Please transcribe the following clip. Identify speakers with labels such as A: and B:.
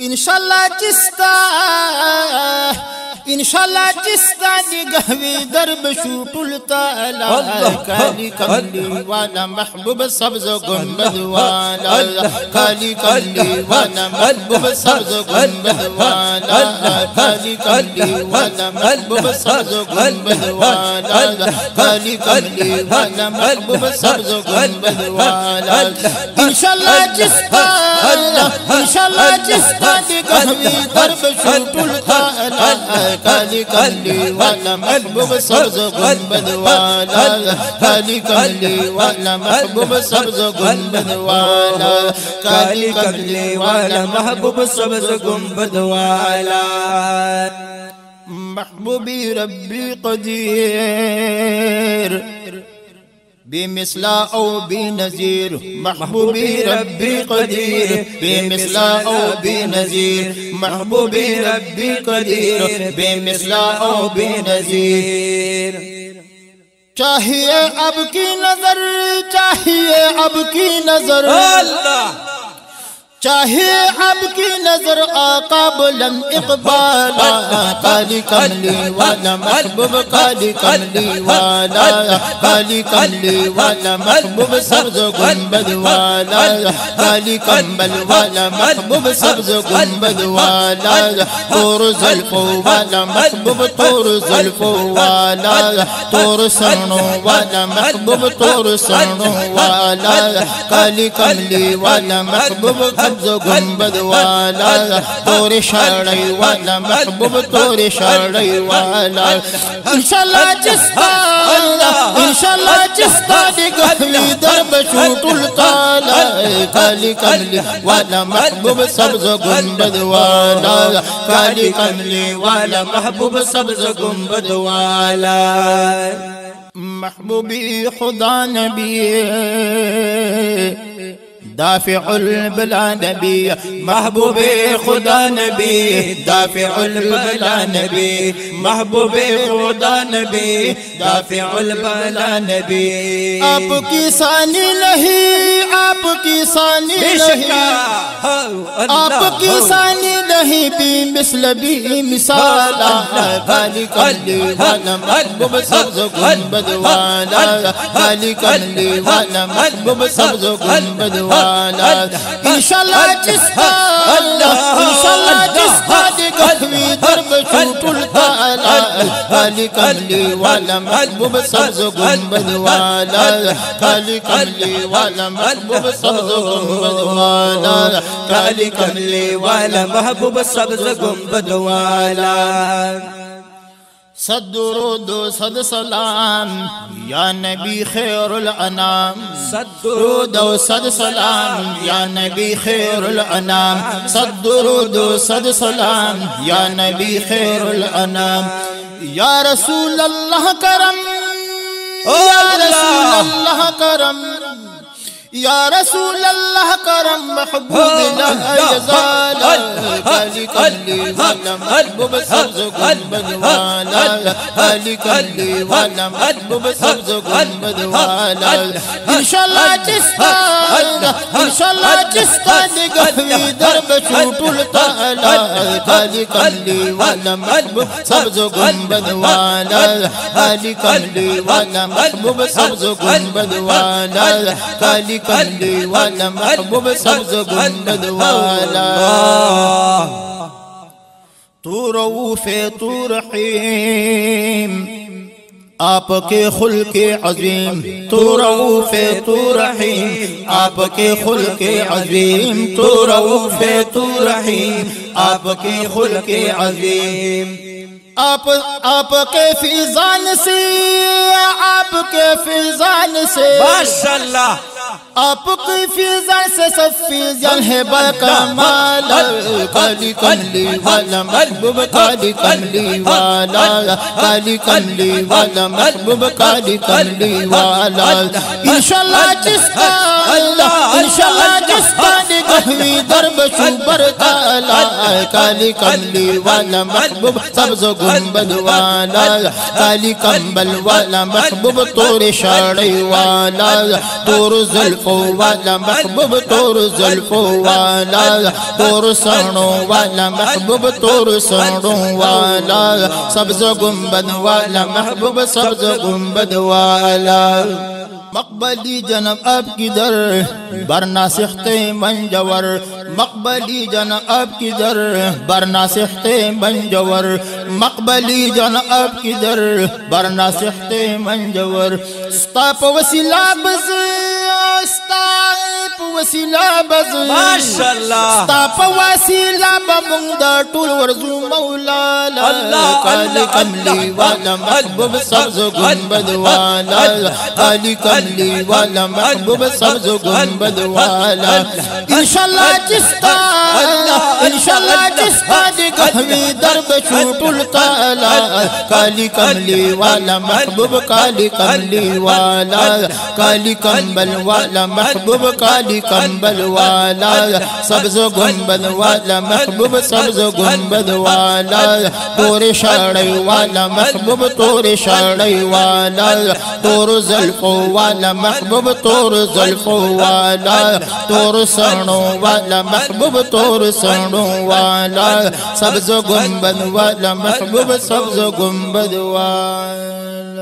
A: انشاءاللہ جستا نگہوی درب شوٹل تالا کالی کملی والا محبوب سبز گنبد والا کالی کملی والا محبوب سبز گنبد والا کالی کملی والا محبوب سبز گنبد والا کالی کملی والا محبوب سبز گنبد والا انشاءاللہ جستا نگہوی درب شوٹل تالا کالی کملی والا محبوب سبز گنبد والا کالی کملی والا محبوب سبز گنبد والا کالی کملی والا محبوب سبز گنبد والا محبوبی ربی قدیر بے مثلا او بے نظیر محبوبی ربی قدیر بے مثلا او بے نظیر محبوبی ربی قدیر بے مثلا او بے نظیر چاہیے اب کی نظر چاہیے اب کی نظر اللہ چاہیے اب کی نظر آقا بلند اقبالا کالی کملی والا محبوب کالی کملی والا کالی کملی والا محبوب سبز گنبد والا کالی کمبل والا محبوب سبز گنبد والا طور زلفو والا محبوب طور زلفو والا طور سرنو والا محبوب طور سرنو والا کالی کملی والا محبوب سبز گنبد والا طور شاڑی والا محبوب طور شاڑی والا انشاءاللہ جستا نگہوی درب شوٹل تالا کالی کملی والا محبوب سبز گنبد والا کالی کملی والا محبوب سبز گنبد والا محبوبی خدا نبی دافع البلا نبی محبوب خدا نبی دافع البلا نبی محبوب خدا نبی دافع البلا نبی آپ کی ثانی نہیں آپ کی ثانی نہیں آپ کی ثانی نہیں بھی مثل بھی مثال کالی کملی والا محبوب سبز گنبد والا کالی کملی والا محبوب سبز گنبد والا انشاءاللہ جستا نگہوی درب شوٹل تالا کالی کملی والا محبوب سبز گنبد والا کالی کملی والا محبوب سبز گنبد والا کالی کملی والا محبوب سبز گنبد والا صد درود و صد سلام یا نبی خیر الانام صد درود و صد سلام یا نبی خیر الانام صد درود و صد سلام یا نبی خیر الانام یا رسول اللہ کرم یا رسول اللہ کرم یا رسول اللہ کرم محبوب لا یزال کالی کملی والا محبوب سبز گنبد والا کالی کملی والا محبوب سبز گنبد والا انشاءاللہ جستا نگہوی درب شوٹل تالا کالی کملی والا محبوب سبز گنبد والا کالی کملی والا محبوب سبز گنبد والا کالی کملی والا محبوب سبز گنبد والا تو رؤوف تو رحیم آپ کے خلق عظیم تو رؤوف تو رحیم آپ کے خلق عظیم تو رؤوف تو رحیم آپ کے خلق عظیم آپ کے فیضان سے آپ کے فیضان سے ماشاءاللہ آپ کی فیضان سے سب فیضان ہے بکمال کالی کملی والا محبوب کالی کملی والا کالی کملی والا محبوب کالی کملی والا انشاءاللہ اللہ انشاءاللہ جس کا نگہوی درب شوبر تالا کالی کملی والا محبوب سبز گنبد والا کالی کمبل والا محبوب تور شاڑی والا تور زلفو والا محبوب تور زلفو والا تور سنوں والا محبوب تور سنوں والا سبز گنبد والا محبوب سبز گنبد والا مقبلی جناب آپ کی در برنا سختے منجور مقبلی جناب آپ کی در برنا سختے منجور مقبلی جناب آپ کی در برنا سختے منجور استاپ وسیلہ بز استاپ وسیلہ بز
B: ماشاءاللہ
A: استاپ وسیلہ بمونگا ٹول ورزو مولا کالی کملی والا محبوب سبز گنبد والا کالی کملی والا محبوب سبز گنبد والا انشاءاللہ جس کا انشاءاللہ جس کا نگہوی درب شوٹ التالا کالی کملی والا محبوب کالی کملی والا کالی کمبل والا محبوب کالی کمبل والا سبز گنبد والا محبوب سبز گنبد والا تور شاڑی والا محبوب تور شاڑی والا تور زلفو والا محبوب تور زلفو والا تور سنوں والا محبوب تور سنوں والا سبز گنبد والا محبوب سبز گنبد والا